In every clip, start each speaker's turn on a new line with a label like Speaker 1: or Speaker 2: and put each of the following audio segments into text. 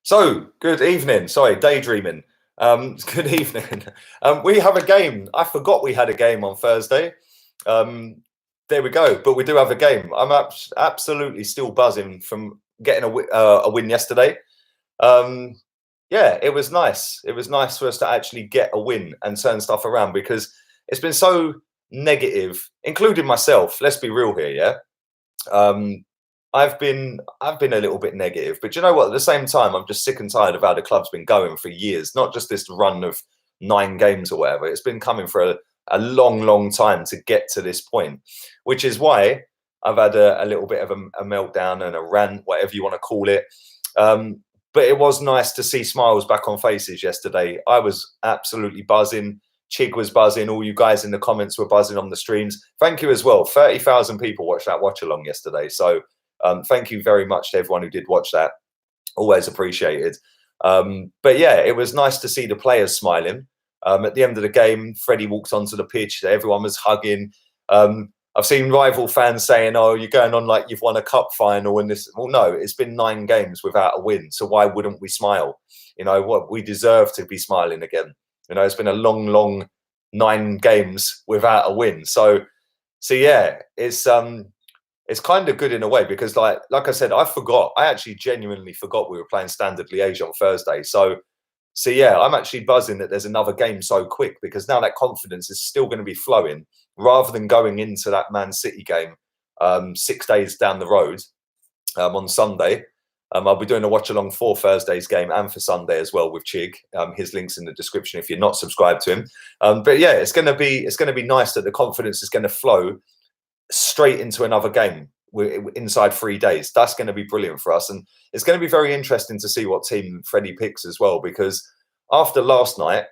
Speaker 1: So, good evening. Sorry, daydreaming. Good evening. We have a game. I forgot we had a game on Thursday. Um, there we go. But we do have a game. I'm absolutely still buzzing from getting a win yesterday. Um, yeah, it was nice. It was nice for us to actually get a win and turn stuff around because it's been so negative, including myself. Let's be real here, yeah. Um, I've been a little bit negative, but you know what? At the same time, I'm just sick and tired of how the club's been going for years. Not just this run of 9 games or whatever. It's been coming for a long, long time to get to this point, which is why I've had a little bit of a meltdown and a rant, whatever you want to call it. But it was nice to see smiles back on faces yesterday. I was absolutely buzzing. Chig was buzzing. All you guys in the comments were buzzing on the streams. Thank you as well. 30,000 people watched that watch along yesterday. So thank you very much to everyone who did watch that. Always appreciated. But yeah, it was nice to see the players smiling. At the end of the game, Freddie walked onto the pitch. Everyone was hugging. I've seen rival fans saying, "Oh, you're going on like you've won a cup final." And this, well, no, it's been 9 games without a win. So why wouldn't we smile? You know what? We deserve to be smiling again. You know, it's been a long, long 9 games without a win. So yeah, it's kind of good in a way because like I said, I actually genuinely forgot we were playing standard Liege on Thursday. So yeah, I'm actually buzzing that there's another game so quick because now that confidence is still going to be flowing rather than going into that Man City game 6 days down the road on Sunday. I'll be doing a watch along for Thursday's game and for Sunday as well with Chig. His link's in the description if you're not subscribed to him. But yeah, it's going to be nice that the confidence is going to flow straight into another game inside 3 days. That's going to be brilliant for us, and it's going to be very interesting to see what team Freddie picks as well. Because after last night,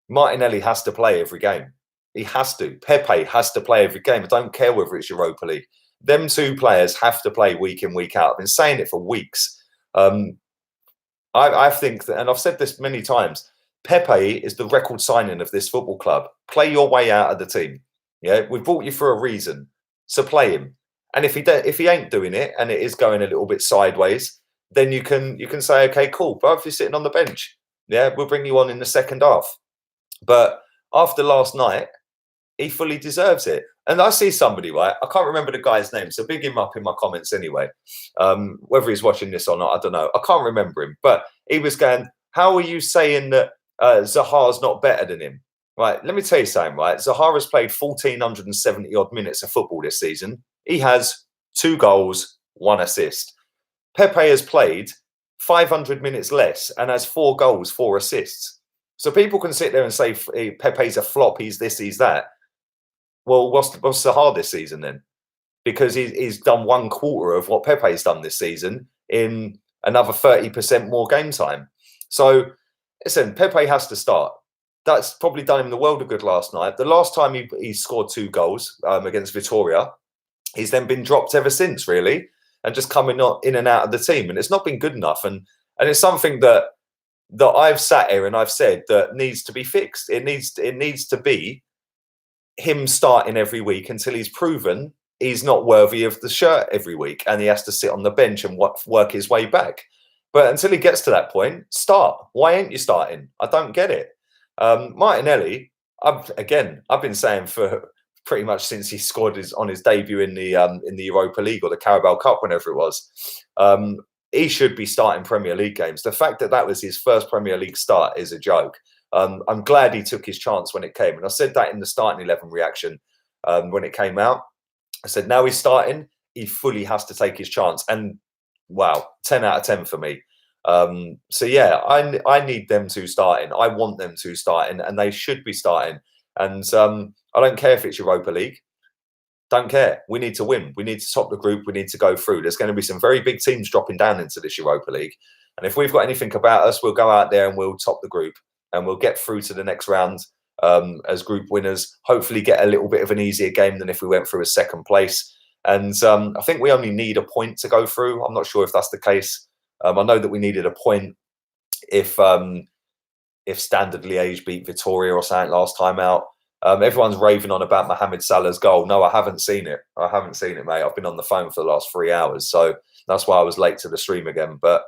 Speaker 1: Martinelli has to play every game. He has to. Pepe has to play every game. I don't care whether it's Europa League. Them 2 players have to play week in, week out. I've been saying it for weeks. I think that, and I've said this many times, Pepe is the record signing of this football club. Play your way out of the team. Yeah, we brought you for a reason. So play him, and if he ain't doing it, and it is going a little bit sideways, then you can say, okay, cool, but if you're sitting on the bench, yeah, we'll bring you on in the second half. But after last night, he fully deserves it. And I see somebody, right? I can't remember the guy's name, so big him up in my comments anyway. Whether he's watching this or not, I don't know. I can't remember him, but he was going, "How are you saying that Zaha's not better than him?" Right, let me tell you something, right? Zaha's played 1,470 odd minutes of football this season. He has 2 goals, 1 assist. Pepe has played 500 minutes less and has 4 goals, 4 assists. So people can sit there and say Pepe's a flop, he's this, he's that. Well, what's Zaha this season then? Because he's done 1/4 of what Pepe's done this season in another 30% more game time. So listen, Pepe has to start. That's probably done him the world of good last night. The last time he scored 2 goals against Vitoria, he's then been dropped ever since, really, and just coming in and out of the team. And it's not been good enough. And it's something that I've sat here and I've said that needs to be fixed. It needs to be him starting every week until he's proven he's not worthy of the shirt every week and he has to sit on the bench and work his way back. But until he gets to that point, start. Why ain't you starting? I don't get it. Martinelli, I've been saying for pretty much since he scored on his debut in the Europa League or the Carabao Cup, whenever it was, he should be starting Premier League games. The fact that was his first Premier League start is a joke. I'm glad he took his chance when it came, and I said that in the starting 11 reaction when it came out. I said now he's starting, he fully has to take his chance, and wow, 10 out of 10 for me. So yeah, I need them to starting. I want them to starting, and they should be starting. And I don't care if it's Europa League. Don't care. We need to win. We need to top the group. We need to go through. There's going to be some very big teams dropping down into this Europa League. And if we've got anything about us, we'll go out there and we'll top the group and we'll get through to the next round as group winners. Hopefully get a little bit of an easier game than if we went through as second place. And I think we only need a point to go through. I'm not sure if that's the case. I know that we needed a point if Standard Liège beat Vitoria or something last time out. Everyone's raving on about Mohamed Salah's goal. No, I haven't seen it. I haven't seen it, mate. I've been on the phone for the last 3 hours. So that's why I was late to the stream again. But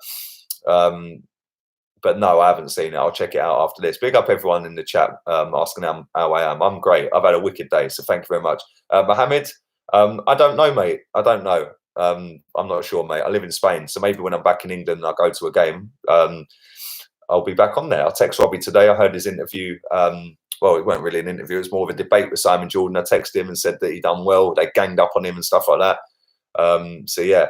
Speaker 1: but no, I haven't seen it. I'll check it out after this. Big up everyone in the chat asking how I am. I'm great. I've had a wicked day, so thank you very much. Mohammed, I don't know, mate. I don't know. I'm not sure, mate. I live in Spain, so maybe when I'm back in England and I go to a game, I'll be back on there. I'll text Robbie today. I heard his interview. Well, it wasn't really an interview. It was more of a debate with Simon Jordan. I texted him and said that he'd done well. They ganged up on him and stuff like that. So, yeah.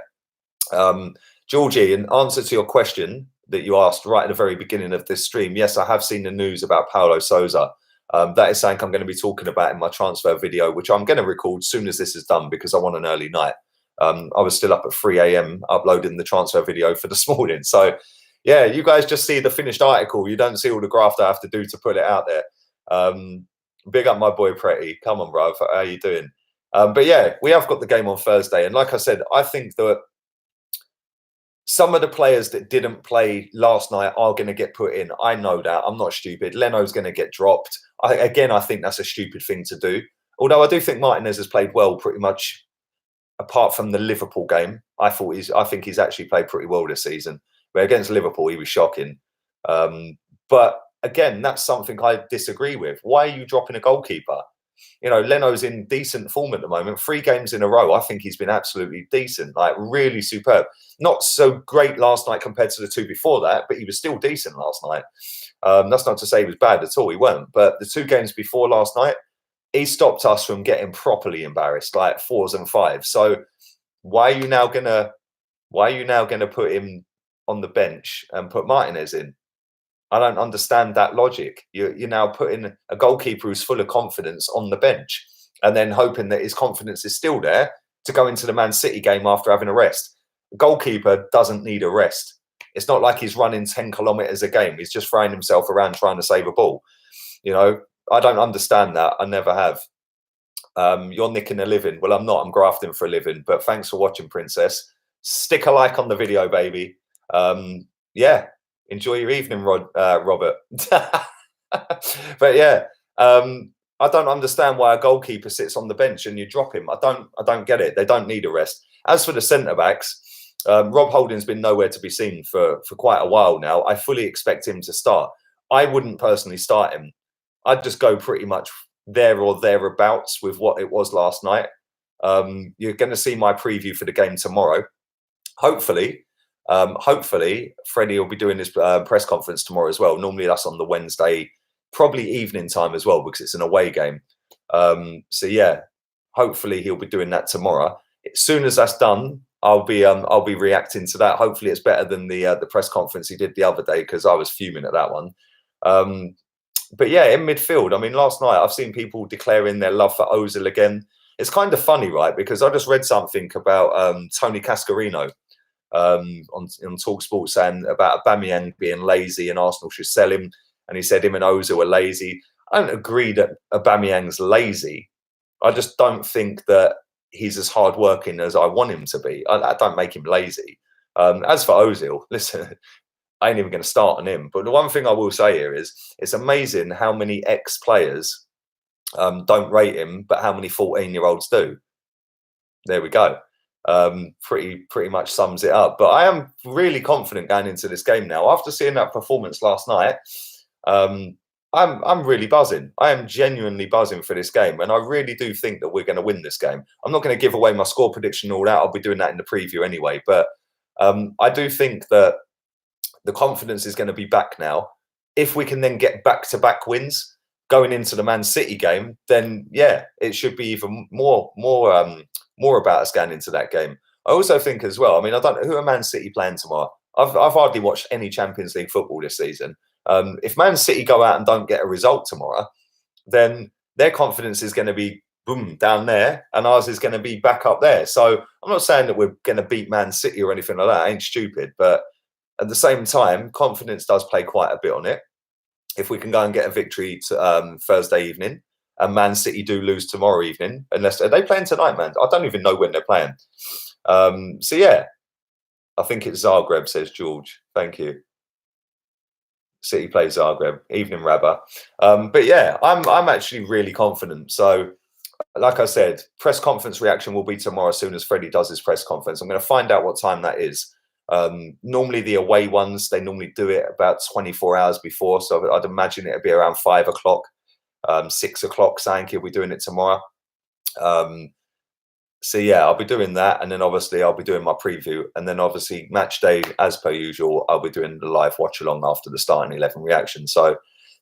Speaker 1: Georgie, in answer to your question that you asked right at the very beginning of this stream, yes, I have seen the news about Paulo Sousa. That is something I'm going to be talking about in my transfer video, which I'm going to record as soon as this is done because I want an early night. I was still up at 3 a.m. uploading the transfer video for this morning. So, yeah, you guys just see the finished article. You don't see all the graft I have to do to put it out there. Big up my boy Pretty. Come on, bro. How you doing? But yeah, we have got the game on Thursday. And like I said, I think that some of the players that didn't play last night are going to get put in. I know that. I'm not stupid. Leno's going to get dropped. I think that's a stupid thing to do. Although I do think Martinez has played well pretty much apart from the Liverpool game. I think he's actually played pretty well this season. But against Liverpool, he was shocking. But again, that's something I disagree with. Why are you dropping a goalkeeper? You know, Leno's in decent form at the moment. 3 games in a row, I think he's been absolutely decent, like really superb. Not so great last night compared to the 2 before that, but he was still decent last night. That's not to say he was bad at all. He weren't. But the 2 games before last night, he stopped us from getting properly embarrassed, like 4s and 5s. So why are you now gonna put him on the bench and put Martinez in? I don't understand that logic. You're now putting a goalkeeper who's full of confidence on the bench and then hoping that his confidence is still there to go into the Man City game after having a rest. A goalkeeper doesn't need a rest. It's not like he's running 10 kilometres a game. He's just throwing himself around trying to save a ball. You know, I don't understand that. I never have. You're nicking a living. Well, I'm not. I'm grafting for a living. But thanks for watching, Princess. Stick a like on the video, baby. Yeah. Enjoy your evening, Robert. But yeah, I don't understand why a goalkeeper sits on the bench and you drop him. I don't get it. They don't need a rest. As for the centre backs, Rob Holding's been nowhere to be seen for quite a while now. I fully expect him to start. I wouldn't personally start him. I'd just go pretty much there or thereabouts with what it was last night. You're going to see my preview for the game tomorrow. Hopefully, Freddie will be doing his press conference tomorrow as well. Normally that's on the Wednesday, probably evening time as well, because it's an away game. So yeah, hopefully he'll be doing that tomorrow. As soon as that's done, I'll be reacting to that. Hopefully it's better than the press conference he did the other day, because I was fuming at that one. But yeah, in midfield, I mean, last night I've seen people declaring their love for Ozil again. It's kind of funny, right? Because I just read something about Tony Cascarino on TalkSport saying about Aubameyang being lazy and Arsenal should sell him. And he said him and Ozil are lazy. I don't agree that Aubameyang's lazy. I just don't think that he's as hardworking as I want him to be. I don't make him lazy. As for Ozil, listen, I ain't even going to start on him. But the one thing I will say here is it's amazing how many ex-players don't rate him, but how many 14-year-olds do. There we go. Pretty much sums it up. But I am really confident going into this game now. After seeing that performance last night, I'm really buzzing. I am genuinely buzzing for this game, and I really do think that we're going to win this game. I'm not going to give away my score prediction and all that. I'll be doing that in the preview anyway. But I do think that the confidence is going to be back now. If we can then get back-to-back wins going into the Man City game, then yeah, it should be even more about us going into that game. I also think as well, I mean, I don't know who are Man City playing tomorrow. I've hardly watched any Champions League football this season. If Man City go out and don't get a result tomorrow, then their confidence is going to be boom down there, and ours is going to be back up there. So I'm not saying that we're going to beat Man City or anything like that. I ain't stupid, but at the same time, confidence does play quite a bit on it. If we can go and get a victory Thursday evening, and Man City do lose tomorrow evening, unless are they playing tonight, man? I don't even know when they're playing. So yeah, I think it's Zagreb, says George. Thank you. City plays Zagreb, evening Rabba. But yeah, I'm actually really confident. So like I said, press conference reaction will be tomorrow as soon as Freddie does his press conference. I'm going to find out what time that is. Normally the away ones, they normally do it about 24 hours before. So I'd imagine it'd be around 5 o'clock, 6 o'clock, saying he'll be doing it tomorrow. So yeah, I'll be doing that, and then obviously I'll be doing my preview, and then obviously match day as per usual. I'll be doing the live watch along after the starting 11 reaction. So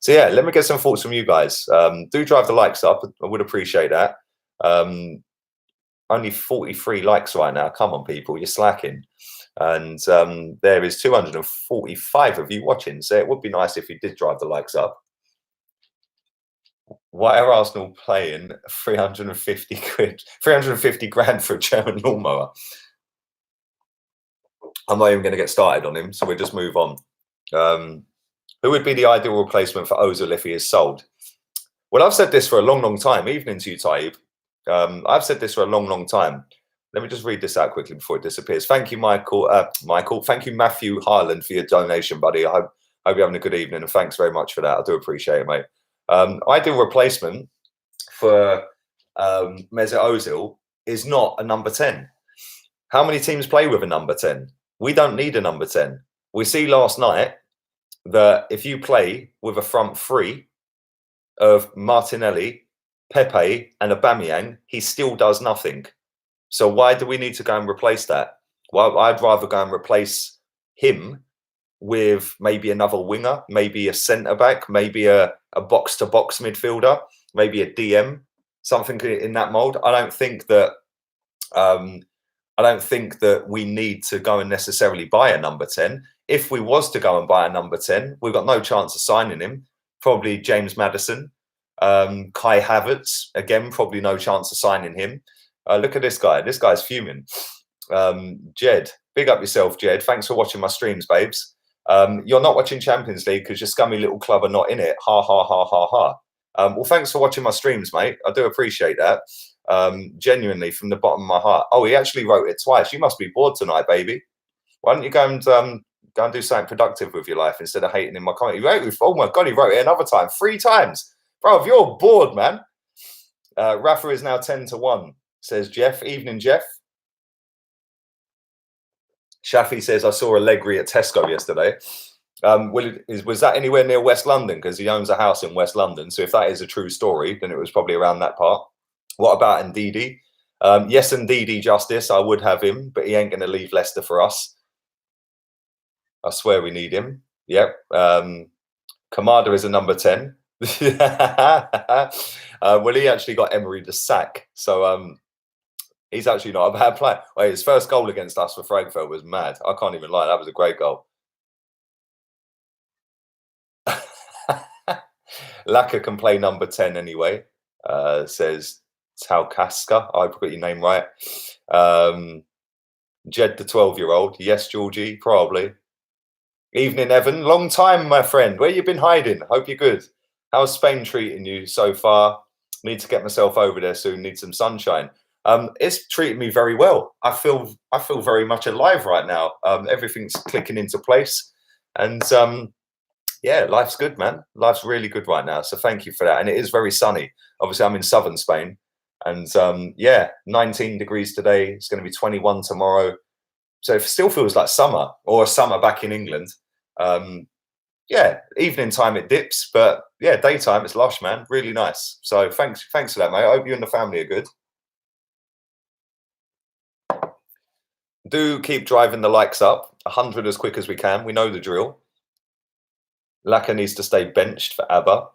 Speaker 1: yeah, let me get some thoughts from you guys. Do drive the likes up. I would appreciate that. Only 43 likes right now. Come on, people, you're slacking. And there is 245 of you watching. So it would be nice if you did drive the likes up. Why are Arsenal paying 350 quid, 350 grand for a German lawnmower? I'm not even going to get started on him, so we'll just move on. Who would be the ideal replacement for Ozil if he is sold? Well, I've said this for a long, long time. Evening to you, Taib. I've said this for a long, long time. Let me just read this out quickly before it disappears. Thank you, Michael. Michael, thank you, Matthew Harland, for your donation, buddy. I hope you're having a good evening, and thanks very much for that. I do appreciate it, mate. Ideal replacement for Mesut Ozil is not a number 10. How many teams play with a number 10? We don't need a number 10. We see last night that if you play with a front three of Martinelli, Pepe, and Aubameyang, he still does nothing. So why do we need to go and replace that? Well, I'd rather go and replace him with maybe another winger, maybe a centre-back, maybe a box-to-box midfielder, maybe a DM, something in that mould. I don't think that we need to go and necessarily buy a number 10. If we was to go and buy a number 10, we've got no chance of signing him. Probably James Maddison, Kai Havertz, again, probably no chance of signing him. Look at this guy. This guy's fuming. Jed, big up yourself, Jed. Thanks for watching my streams, babes. You're not watching Champions League because your scummy little club are not in it. Ha, ha, ha, ha, ha. Well, thanks for watching my streams, mate. I do appreciate that. Genuinely, from the bottom of my heart. Oh, he actually wrote it twice. You must be bored tonight, baby. Why don't you go and do something productive with your life instead of hating in my comment? He wrote it, oh my God, he wrote it another time. 3 times. Bro, if you're bored, man. Rafa is now 10-1, says Jeff. Evening, Jeff. Shafi says, I saw Allegri at Tesco yesterday. Was that anywhere near West London? Because he owns a house in West London. So if that is a true story, then it was probably around that part. What about Ndidi? Yes, Ndidi, Justice. I would have him, but he ain't going to leave Leicester for us. I swear we need him. Yep. Kamada is a number 10. Well, he actually got Emery the sack. So he's actually not a bad player. Wait, his first goal against us for Frankfurt was mad. I can't even lie. That was a great goal. Laka can play number 10 anyway, says Talkaska. I got your name right. Jed, the 12-year-old. Yes, Georgie, probably. Evening, Evan. Long time, my friend. Where you been hiding? Hope you're good. How's Spain treating you so far? Need to get myself over there soon. Need some sunshine. It's treating me very well. I feel very much alive right now. Everything's clicking into place, and yeah, life's good, man. Life's really good right now. So thank you for that. And it is very sunny. Obviously, I'm in southern Spain, and yeah, 19 degrees today. It's going to be 21 tomorrow. So it still feels like summer, or summer back in England. Yeah, evening time it dips, but yeah, daytime it's lush, man. Really nice. So thanks for that, mate. I hope you and the family are good. Do keep driving the likes up. 100 as quick as we can. We know the drill. Laka needs to stay benched for ABBA.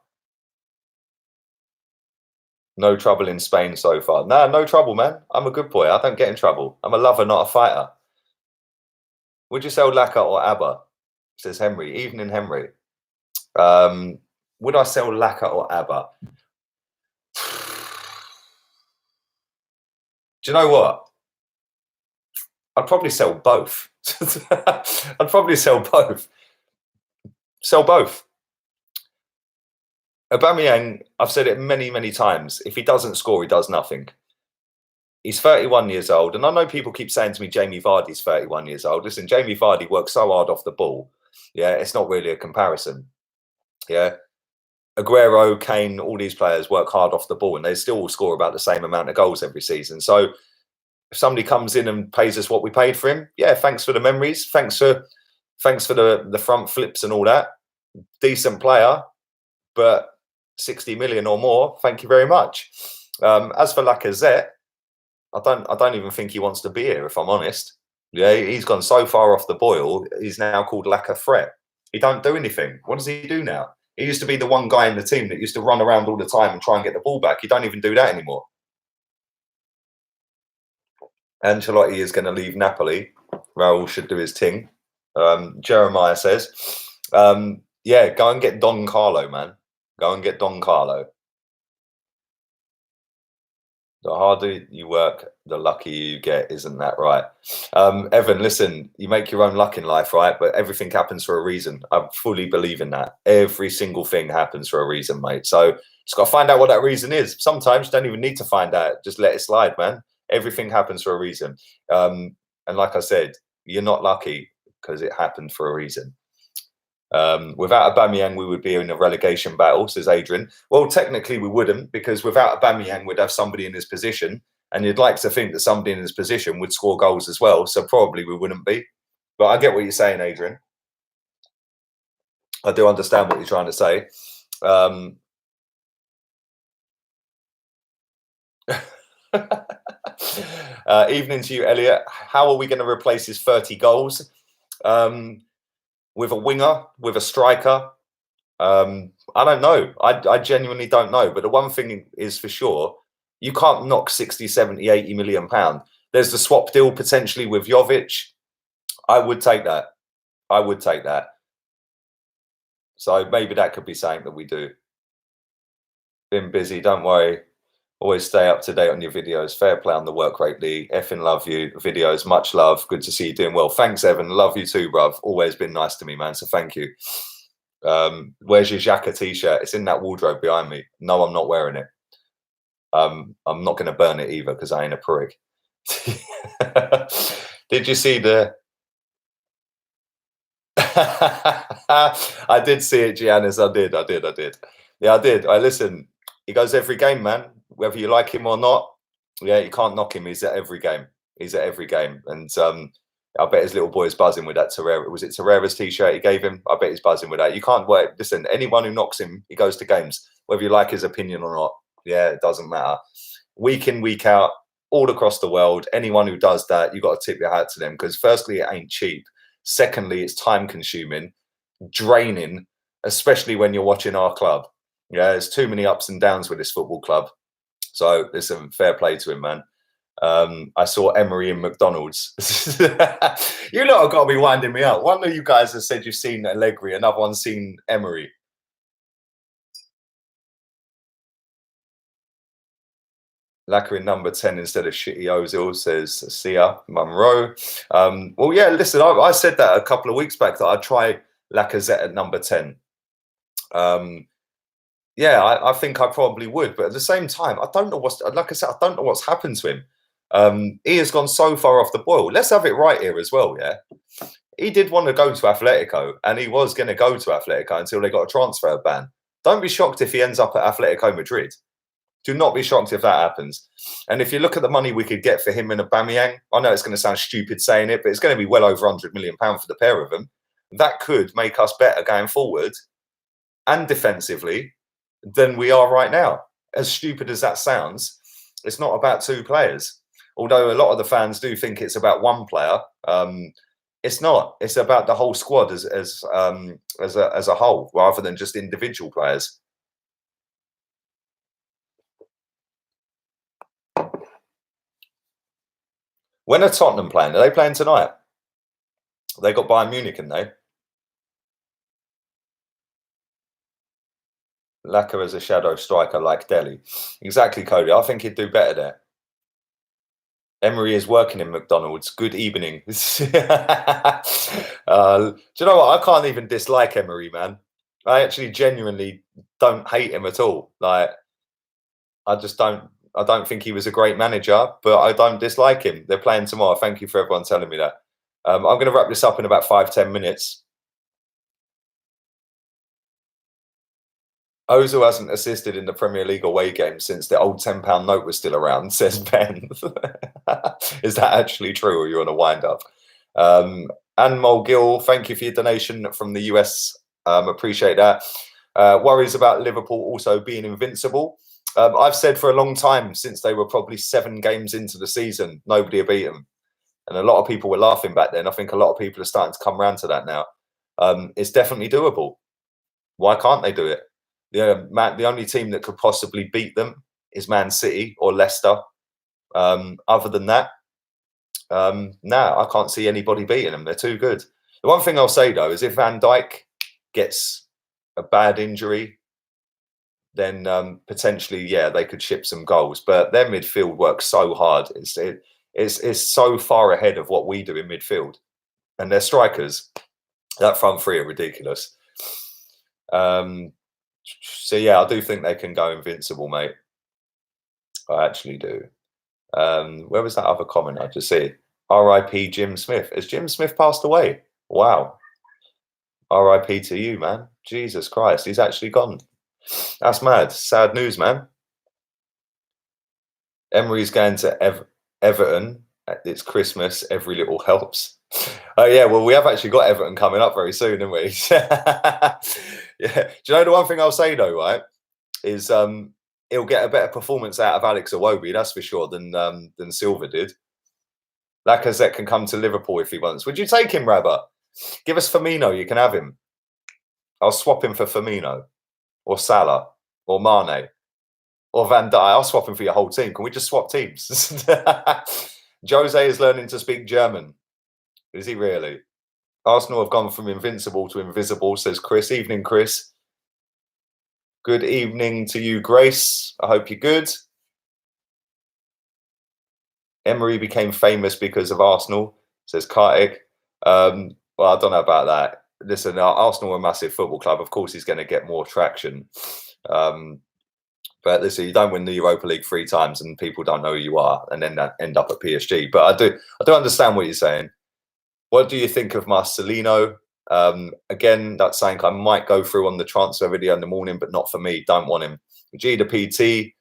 Speaker 1: No trouble in Spain so far. Nah, no trouble, man. I'm a good boy. I don't get in trouble. I'm a lover, not a fighter. Would you sell Laka or ABBA? Says Henry. Evening, Henry. Would I sell Laka or ABBA? Do you know what? I'd probably sell both. I'd probably sell both. Sell both. Aubameyang, I've said it many, many times. If he doesn't score, he does nothing. He's 31 years old. And I know people keep saying to me, Jamie Vardy's 31 years old. Listen, Jamie Vardy works so hard off the ball. Yeah, it's not really a comparison. Yeah. Aguero, Kane, all these players work hard off the ball and they still score about the same amount of goals every season. So If somebody comes in and pays us what we paid for him, yeah, thanks for the memories. Thanks for the front flips and all that. Decent player, but 60 million or more, thank you very much. As for Lacazette, I don't even think he wants to be here, if I'm honest. Yeah, he's gone so far off the boil. He's now called lack of threat. He don't do anything. What does he do now? He used to be the one guy in the team that used to run around all the time and try and get the ball back. He don't even do that anymore. Ancelotti is going to leave Napoli. Raul should do his thing. Jeremiah says, yeah, go and get Don Carlo, man. Go and get Don Carlo. The harder you work, the luckier you get. Isn't that right? Evan, listen, you make your own luck in life, right? But everything happens for a reason. I fully believe in that. Every single thing happens for a reason, mate. So just got to find out what that reason is. Sometimes you don't even need to find out. Just let it slide, man. Everything happens for a reason. And like I said, you're not lucky because it happened for a reason. Without Aubameyang, we would be in a relegation battle, says Adrian. Well, technically we wouldn't, because without Aubameyang, we'd have somebody in his position, and you'd like to think that somebody in his position would score goals as well. So probably we wouldn't be. But I get what you're saying, Adrian. I do understand what you're trying to say. Evening to you, Elliot. How are we going to replace his 30 goals? With a winger, with a striker? I don't know. I genuinely don't know. But the one thing is for sure, you can't knock 60, 70, 80 million pounds. There's the swap deal potentially with Jovic. I would take that. I would take that. So maybe that could be something that we do. Been busy, don't worry. Always stay up to date on your videos. Fair play on the work rate, Lee. Effing love you. Videos, much love. Good to see you doing well. Thanks, Evan. Love you too, bruv. Always been nice to me, man. So thank you. Where's your Xhaka t-shirt? It's in that wardrobe behind me. No, I'm not wearing it. I'm not going to burn it either because I ain't a prig. Did you see the... I did see it, Giannis. I did. Yeah, I did. Listen, he goes every game, man. Whether you like him or not, yeah, you can't knock him. He's at every game. And I bet his little boy is buzzing with that Torreira. Was it Torreira's t-shirt he gave him? I bet he's buzzing with that. You can't wait. Listen, anyone who knocks him, he goes to games, whether you like his opinion or not. Yeah, it doesn't matter. Week in, week out, all across the world, anyone who does that, you got to tip your hat to them, because firstly, it ain't cheap. Secondly, it's time consuming, draining, especially when you're watching our club. Yeah, there's too many ups and downs with this football club. So listen, fair play to him, man. I saw Emery in McDonald's. You lot have got to be winding me up. One of you guys has said you've seen Allegri, another one's seen Emery. Lacquer in number 10 instead of shitty Ozil, says Sia Monroe. Well, yeah, listen, I said that a couple of weeks back that I'd try Lacazette at number 10. Yeah, I think I probably would, but at the same time, I don't know what's, like I said, I don't know what's happened to him. He has gone so far off the boil. Let's have it right here as well, yeah? He did want to go to Atletico, and he was going to go to Atletico until they got a transfer ban. Don't be shocked if he ends up at Atletico Madrid. Do not be shocked if that happens. And if you look at the money we could get for him and Aubameyang, I know it's going to sound stupid saying it, but it's going to be well over £100 million for the pair of them. That could make us better going forward and defensively than we are right now. As stupid as that sounds, it's not about two players. Although a lot of the fans do think it's about one player, it's not. It's about the whole squad as a whole, rather than just individual players. When are Tottenham playing? Are they playing tonight? They got Bayern Munich, haven't they? Lacquer as a shadow striker like Delhi. Exactly, Cody. I think he'd do better there. Emery is working in McDonald's. Good evening. Do you know what? I can't even dislike Emery, man. I actually genuinely don't hate him at all. Like, I don't think he was a great manager, but I don't dislike him. They're playing tomorrow. Thank you for everyone telling me that. I'm going to wrap this up in about 5-10 minutes. Ozil hasn't assisted in the Premier League away game since the old £10 note was still around, says Ben. Is that actually true, or are you on a wind-up? Anmol Gill, thank you for your donation from the US. Appreciate that. Worries about Liverpool also being invincible. I've said for a long time, since they were probably 7 games into the season, nobody had beat them. And a lot of people were laughing back then. I think a lot of people are starting to come around to that now. It's definitely doable. Why can't they do it? The only team that could possibly beat them is Man City or Leicester. Other than that, no, I can't see anybody beating them. They're too good. The one thing I'll say, though, is if Van Dijk gets a bad injury, then potentially, yeah, they could ship some goals. But their midfield works so hard. It's so far ahead of what we do in midfield. And their strikers, that front three are ridiculous. So, yeah, I do think they can go invincible, mate. I actually do. Where was that other comment I just see? R.I.P. Jim Smith. Has Jim Smith passed away? Wow. R.I.P. to you, man. Jesus Christ, he's actually gone. That's mad. Sad news, man. Emery's going to Everton. It's Christmas. Every little helps. Oh, yeah. Well, we have actually got Everton coming up very soon, haven't we? Yeah. Do you know the one thing I'll say, though, right, is he'll get a better performance out of Alex Iwobi, that's for sure, than Silva did. Lacazette can come to Liverpool if he wants. Would you take him, Rabba? Give us Firmino. You can have him. I'll swap him for Firmino or Salah or Mane or Van Dijk. I'll swap him for your whole team. Can we just swap teams? Jose is learning to speak German. Is he really? Arsenal have gone from invincible to invisible, says Chris. Evening, Chris. Good evening to you, Grace. I hope you're good. Emery became famous because of Arsenal, says Kartik. Well, I don't know about that. Listen, Arsenal are a massive football club. Of course, he's going to get more traction. But listen, you don't win the Europa League 3 times and people don't know who you are and then end up at PSG. But I do understand what you're saying. What do you think of Marcelino? Again, that's something I might go through on the transfer video in the morning, but not for me. Don't want him. G to PT.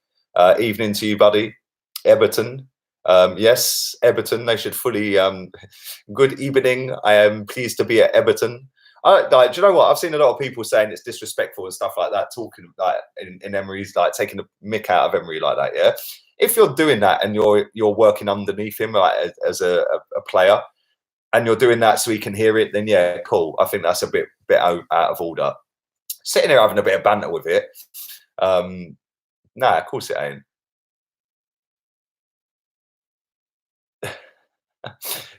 Speaker 1: Evening to you, buddy. Everton. Yes, Everton. They should fully. Good evening. I am pleased to be at Everton. Do you know what? I've seen a lot of people saying it's disrespectful and stuff like that, talking like in Emery's, like taking the mick out of Emery like that. Yeah, if you're doing that and you're working underneath him like as a player, and you're doing that so he can hear it, then yeah, cool. I think that's a bit out of order. Sitting there having a bit of banter with it, nah, of course it ain't.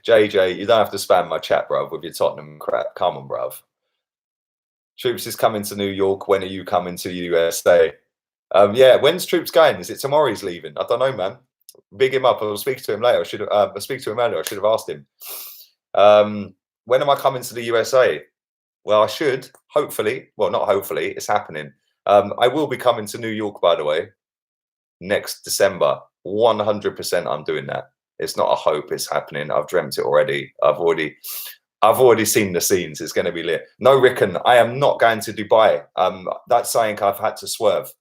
Speaker 1: JJ, you don't have to spam my chat, bruv, with your Tottenham crap. Come on, bruv. Troops is coming to New York. When are you coming to USA? Yeah, when's Troops going? Is it tomorrow he's leaving? I don't know, man. Big him up. I'll speak to him later. I'll speak to him earlier. I should have asked him. When am I coming to the USA? Well, I should, hopefully. Well, not hopefully. It's happening. I will be coming to New York, by the way, next December. 100% I'm doing that. It's not a hope, it's happening. I've dreamt it already. I've already seen the scenes. It's going to be lit. No, Rickon, I am not going to Dubai. That's something I've had to swerve.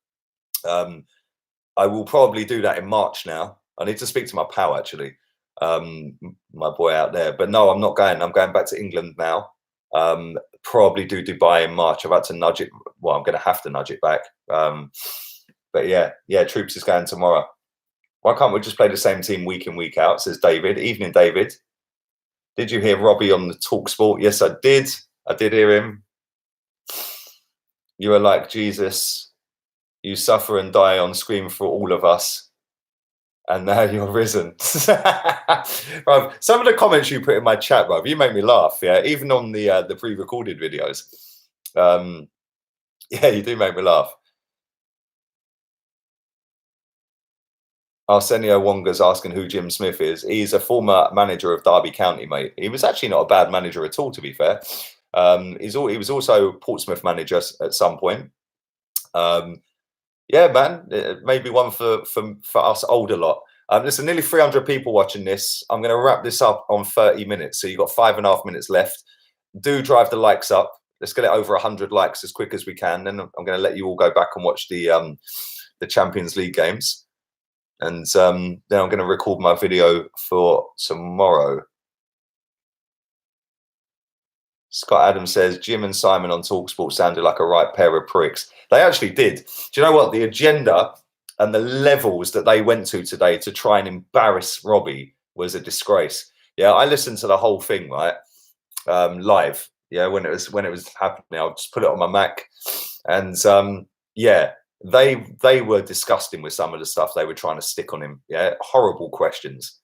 Speaker 1: I will probably do that in March now. I need to speak to my pal, actually, my boy out there. But no, I'm not going. I'm going back to England now. Probably do Dubai in March. I've had to nudge it. Well, I'm going to have to nudge it back. But yeah, Troops is going tomorrow. Why can't we just play the same team week in, week out, says David. Evening, David. Did you hear Robbie on the Talk Sport? Yes, I did. I did hear him. You are like Jesus. You suffer and die on screen for all of us. And now you're risen. Bruv, some of the comments you put in my chat, bruv, you make me laugh, yeah? Even on the pre-recorded videos. Yeah, you do make me laugh. Arsenio Wonga's asking who Jim Smith is. He's a former manager of Derby County, mate. He was actually not a bad manager at all, to be fair. He was also Portsmouth manager at some point. Yeah, man, maybe one for us older lot. There's nearly 300 people watching this. I'm going to wrap this up on 30 minutes. So you've got 5.5 minutes left. Do drive the likes up. Let's get it over 100 likes as quick as we can. Then I'm going to let you all go back and watch the Champions League games. And then I'm going to record my video for tomorrow. Scott Adams says, Jim and Simon on TalkSport sounded like a right pair of pricks. They actually did. Do you know what? The agenda and the levels that they went to today to try and embarrass Robbie was a disgrace. Yeah, I listened to the whole thing, right? Live. Yeah, when it was happening, I'll just put it on my Mac. And yeah, they were disgusting with some of the stuff they were trying to stick on him. Yeah, horrible questions.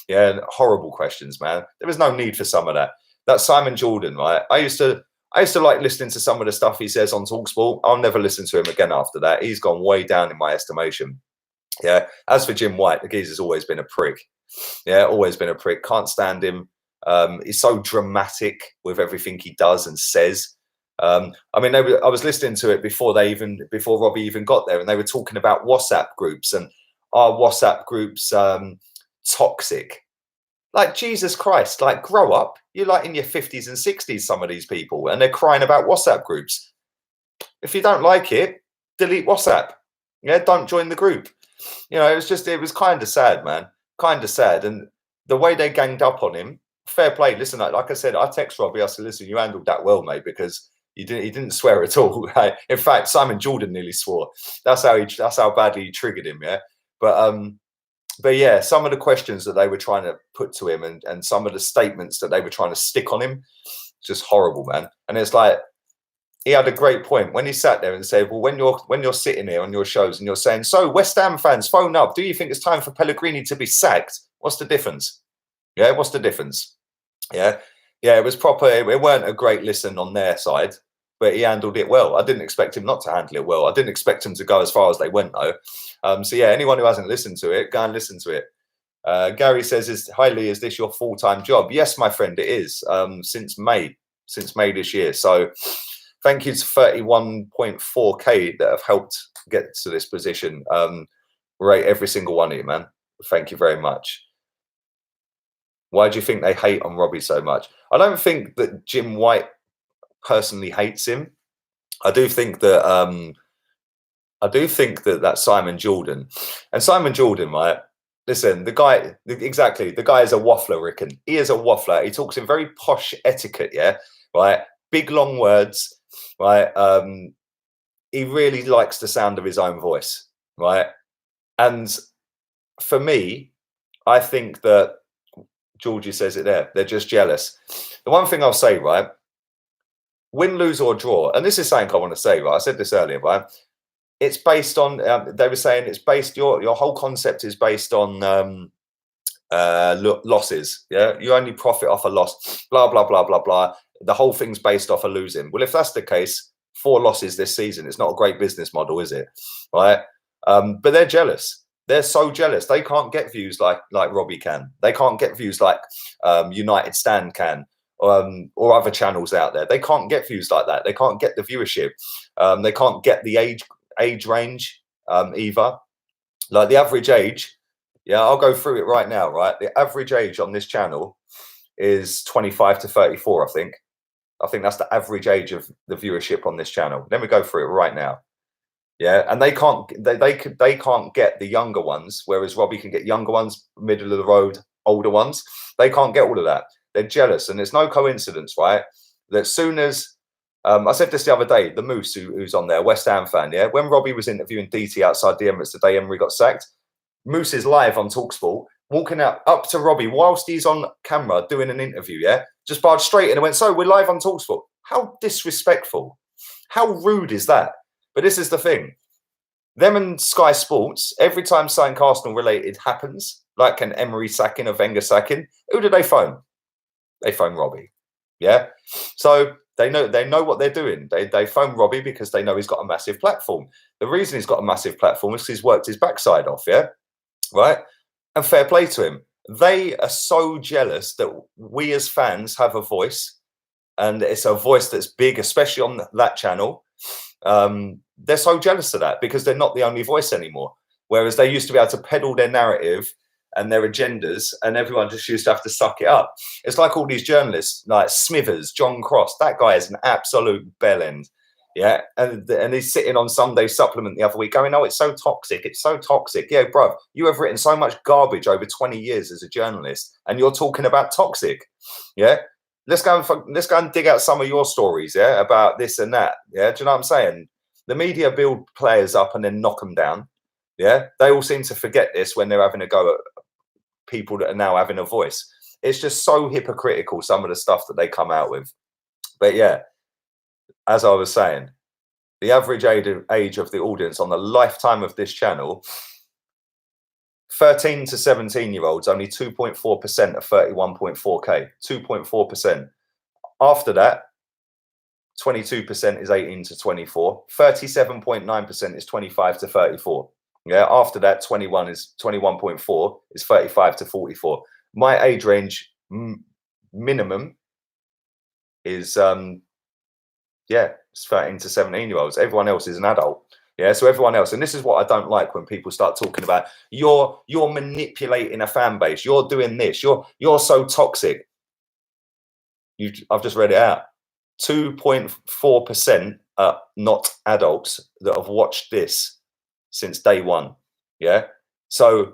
Speaker 1: Yeah, horrible questions, man. There was no need for some of that. That Simon Jordan, right? I used to like listening to some of the stuff he says on TalkSport. I'll never listen to him again after that. He's gone way down in my estimation. Yeah. As for Jim White, the geezer's always been a prick. Yeah, always been a prick. Can't stand him. He's so dramatic with everything he does and says. I mean, I was listening to it before Robbie even got there, and they were talking about WhatsApp groups and are WhatsApp groups toxic? Like, Jesus Christ, like, grow up. You're like in your 50s and 60s, some of these people, and they're crying about WhatsApp groups. If you don't like it, delete WhatsApp. Yeah, don't join the group. You know, it was kind of sad, man. Kind of sad. And the way they ganged up on him, fair play. Listen, like I said, I text Robbie, I said, listen, you handled that well, mate, because he didn't swear at all. Right? In fact, Simon Jordan nearly swore. That's how badly he triggered him, yeah. But yeah, some of the questions that they were trying to put to him and some of the statements that they were trying to stick on him, just horrible, man. And it's like, he had a great point when he sat there and said, well, when you're sitting here on your shows and you're saying, so West Ham fans, phone up. Do you think it's time for Pellegrini to be sacked? What's the difference? Yeah, what's the difference? Yeah, it was proper. It weren't a great listen on their side, but he handled it well. I didn't expect him not to handle it well. I didn't expect him to go as far as they went, though. So yeah, anyone who hasn't listened to it, go and listen to it. Gary says, "Hi Lee, is this your full-time job?" Yes, my friend, it is. Since May this year. So thank you to 31.4K that have helped get to this position. Rate every single one of you, man. Thank you very much. Why do you think they hate on Robbie so much? I don't think that Jim White personally hates him. I do think that that Simon Jordan right? Listen, the guy is a waffler, Rickon. He is a waffler. He talks in very posh etiquette, yeah, right? Big long words, right? He really likes the sound of his own voice, right? And for me, I think that Georgie says it there. They're just jealous. The one thing I'll say, right? Win, lose, or draw, and this is something I want to say, right? I said this earlier, right? It's based on. They were saying it's based. Your whole concept is based on losses. Yeah, you only profit off a loss. Blah blah blah blah blah. The whole thing's based off a losing. Well, if that's the case, 4 losses this season. It's not a great business model, is it? Right? But they're jealous. They're so jealous. They can't get views like Robbie can. They can't get views like United Stand can. Or other channels out there. They can't get views like that. They can't get the viewership. They can't get the age range either. Like the average age, yeah, I'll go through it right now, right? The average age on this channel is 25 to 34, I think. I think that's the average age of the viewership on this channel. Let me go through it right now. Yeah, and they can't get the younger ones, whereas Robbie can get younger ones, middle of the road, older ones. They can't get all of that. They're jealous, and it's no coincidence, right? That as soon as I said this the other day, the Moose, who's on there, West Ham fan, yeah. When Robbie was interviewing DT outside the Emirates the day Emery got sacked, Moose is live on TalkSport, walking up to Robbie whilst he's on camera doing an interview, yeah. Just barged straight in and went, "So we're live on TalkSport." How disrespectful! How rude is that? But this is the thing. Them and Sky Sports, every time something Arsenal related happens, like an Emery sacking, a Wenger sacking, who do they phone? They phone Robbie. Yeah. So they know what they're doing. They phone Robbie because they know he's got a massive platform. The reason he's got a massive platform is because he's worked his backside off, yeah? Right? And fair play to him. They are so jealous that we as fans have a voice, and it's a voice that's big, especially on that channel. They're so jealous of that because they're not the only voice anymore. Whereas they used to be able to peddle their narrative and their agendas, and everyone just used to have to suck it up. It's like all these journalists, like Smithers, John Cross. That guy is an absolute bellend. Yeah, and he's sitting on Sunday Supplement the other week going, "Oh, it's so toxic. It's so toxic." Yeah, bro, you have written so much garbage over 20 years as a journalist, and you're talking about toxic. Yeah, let's go and dig out some of your stories. Yeah, about this and that. Yeah, do you know what I'm saying? The media build players up and then knock them down. Yeah, they all seem to forget this when they're having a go at people that are now having a voice. It's just so hypocritical, some of the stuff that they come out with. But yeah, as I was saying, the average age of the audience on the lifetime of this channel, 13 to 17-year-olds, only 2.4% of 31.4K, 2.4%. After that, 22% is 18 to 24, 37.9% is 25 to 34. Yeah, after that, 21.4 is 35 to 44. My age range minimum is it's 13 to 17-year-olds. Everyone else is an adult. Yeah, so everyone else, and this is what I don't like when people start talking about you're manipulating a fan base, you're doing this, you're so toxic. I've just read it out. 2.4% are not adults that have watched this since day one. Yeah, so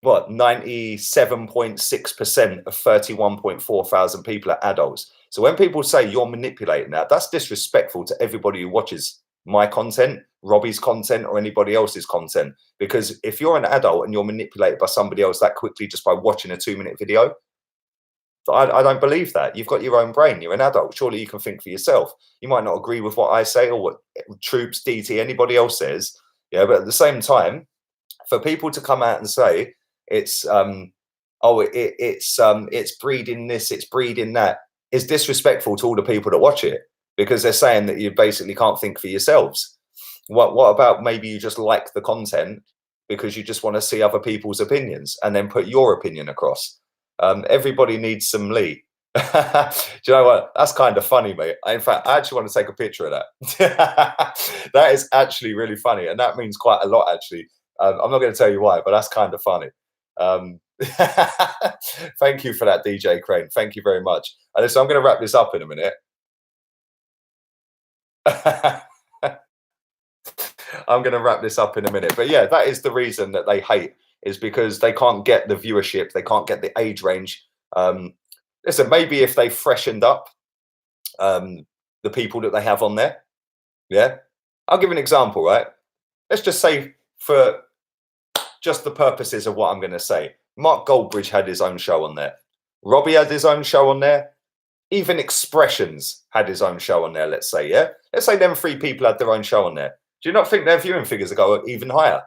Speaker 1: what? 97.6% of 31.4 thousand people are adults. So when people say you're manipulating that, that's disrespectful to everybody who watches my content, Robbie's content, or anybody else's content. Because if you're an adult and you're manipulated by somebody else that quickly just by watching a 2-minute video, I don't believe that. You've got your own brain. You're an adult. Surely you can think for yourself. You might not agree with what I say or what Troops, DT, anybody else says. Yeah, but at the same time, for people to come out and say it's it's breeding this, it's breeding that, is disrespectful to all the people that watch it, because they're saying that you basically can't think for yourselves. What about maybe you just like the content because you just want to see other people's opinions and then put your opinion across? Everybody needs some Lee. Do you know what? That's kind of funny, mate. In fact, I actually want to take a picture of that. That is actually really funny, and that means quite a lot, actually. I'm not going to tell you why, but that's kind of funny. Thank you for that, DJ Crane. Thank you very much. And so I'm going to wrap this up in a minute. I'm going to wrap this up in a minute. But yeah, that is the reason that they hate, is because they can't get the viewership. They can't get the age range. Listen, maybe if they freshened up the people that they have on there. Yeah. I'll give an example, right? Let's just say, for just the purposes of what I'm going to say, Mark Goldbridge had his own show on there. Robbie had his own show on there. Even Expressions had his own show on there, let's say, yeah? Let's say them 3 people had their own show on there. Do you not think their viewing figures will go even higher?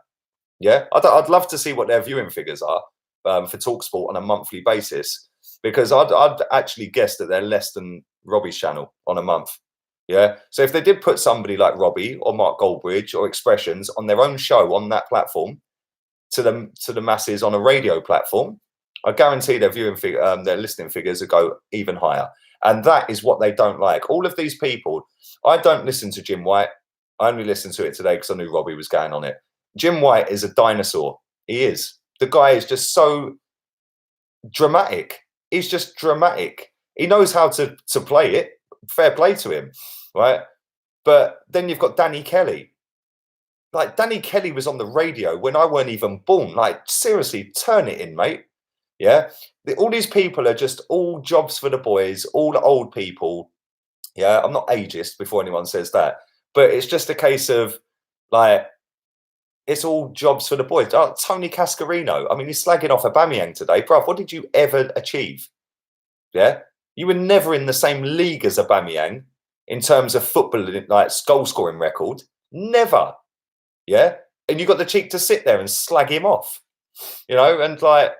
Speaker 1: Yeah? I'd love to see what their viewing figures are for TalkSport on a monthly basis, because I'd actually guess that they're less than Robbie's channel on a month. Yeah? So if they did put somebody like Robbie or Mark Goldbridge or Expressions on their own show on that platform to the masses on a radio platform, I guarantee their viewing figure, their listening figures will go even higher. And that is what they don't like. All of these people, I don't listen to Jim White. I only listened to it today because I knew Robbie was going on it. Jim White is a dinosaur. He is. The guy is just so dramatic. He's just dramatic. He knows how to play it. Fair play to him, right? But then you've got Danny Kelly. Like, Danny Kelly was on the radio when I weren't even born. Like, seriously, turn it in, mate. Yeah, all these people are just all jobs for the boys, all the old people. Yeah, I'm not ageist before anyone says that, but it's just a case of, like, it's all jobs for the boys. Oh, Tony Cascarino, I mean, he's slagging off Aubameyang today. Bruv, what did you ever achieve? Yeah, you were never in the same league as Aubameyang in terms of football, like goal scoring record. Never. Yeah, and you got the cheek to sit there and slag him off, you know, and like,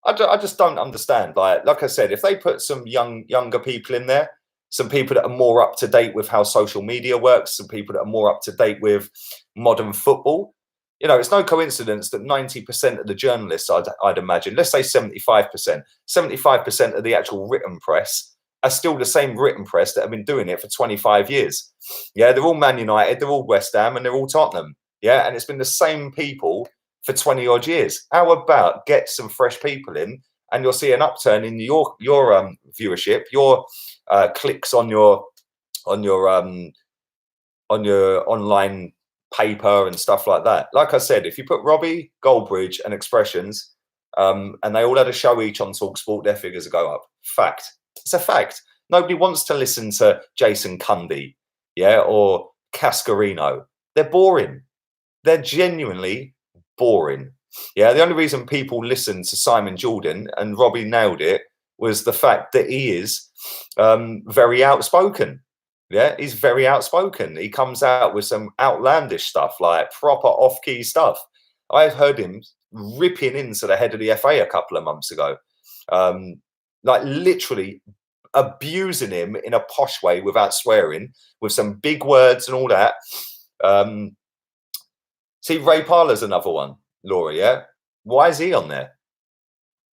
Speaker 1: I just don't understand. Like I said, if they put some younger people in there, some people that are more up to date with how social media works, some people that are more up to date with modern football, you know, it's no coincidence that 90% of the journalists, I'd imagine, let's say 75%, 75% of the actual written press are still the same written press that have been doing it for 25 years. Yeah, they're all Man United, they're all West Ham, and they're all Tottenham. Yeah, and it's been the same people for 20 odd years. How about get some fresh people in, and you'll see an upturn in your viewership, your clicks on your online paper and stuff like that. Like I said, if you put Robbie, Goldbridge, and Expressions, and they all had a show each on TalkSport, their figures will go up. Fact. It's a fact. Nobody wants to listen to Jason Cundy, yeah, or Cascarino. They're boring. They're genuinely boring. Yeah, the only reason people listen to Simon Jordan, and Robbie nailed it, was the fact that he is very outspoken. Yeah, he's very outspoken. He comes out with some outlandish stuff, like proper off-key stuff. I've heard him ripping into the head of the FA a couple of months ago, like literally abusing him in a posh way without swearing, with some big words and all that. See, Ray Parler's another one, Laura, yeah? Why is he on there?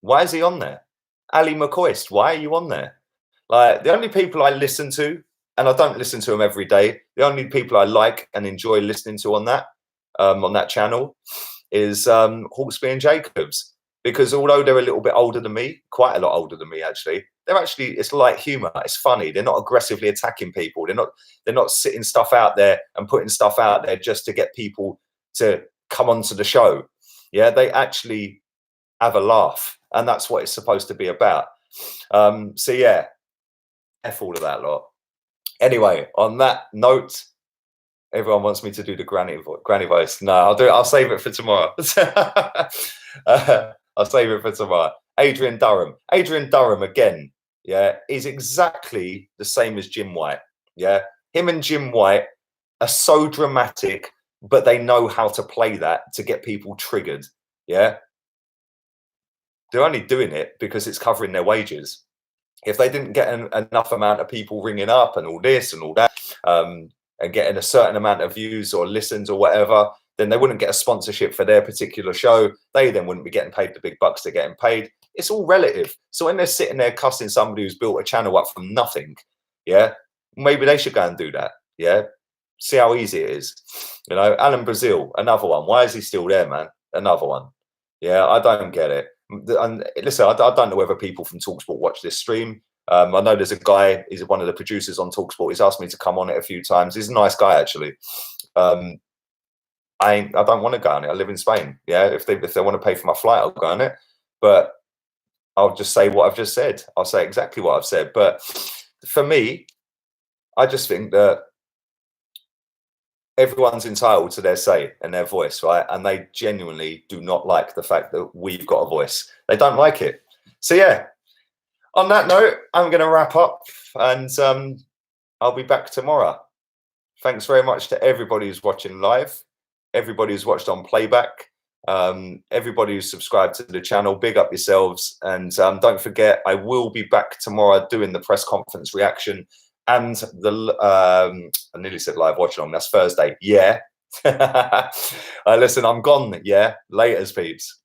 Speaker 1: Why is he on there? Ali McCoist, why are you on there? Like, the only people I listen to, and I don't listen to them every day, the only people I like and enjoy listening to on that channel is Hawksby and Jacobs. Because although they're a little bit older than me, quite a lot older than me actually, it's light humour, it's funny. They're not aggressively attacking people. They're not sitting stuff out there and putting stuff out there just to get people to come onto the show. Yeah, they actually have a laugh, and that's what it's supposed to be about. So yeah, F all of that lot. Anyway, on that note, everyone wants me to do the granny voice. No, I'll do it. I'll save it for tomorrow. I'll save it for tomorrow. Adrian Durham. Adrian Durham, again, yeah, is exactly the same as Jim White. Yeah, him and Jim White are so dramatic, but they know how to play that to get people triggered. Yeah, they're only doing it because it's covering their wages. If they didn't get enough amount of people ringing up and all this and all that, and getting a certain amount of views or listens or whatever, then they wouldn't get a sponsorship for their particular show. They then wouldn't be getting paid the big bucks they're getting paid. It's all relative. So when they're sitting there cussing somebody who's built a channel up from nothing, yeah, maybe they should go and do that. Yeah, see how easy it is. You know, Alan Brazil, another one. Why is he still there, man? Another one. Yeah, I don't get it. And listen, I don't know whether people from TalkSport watch this stream. I know there's a guy, he's one of the producers on TalkSport. He's asked me to come on it a few times. He's a nice guy, actually. I don't want to go on it. I live in Spain. Yeah, if they want to pay for my flight, I'll go on it. But I'll just say what I've just said. I'll say exactly what I've said. But for me, I just think that everyone's entitled to their say and their voice, right? And they genuinely do not like the fact that we've got a voice. They don't like it. So yeah, on that note, I'm going to wrap up, and I'll be back tomorrow. Thanks very much to everybody who's watching live, everybody who's watched on playback, everybody who's subscribed to the channel. Big up yourselves. And don't forget, I will be back tomorrow doing the press conference reaction and the I nearly said live watch along. That's Thursday. Yeah. Listen, I'm gone. Yeah. Laters, peeps.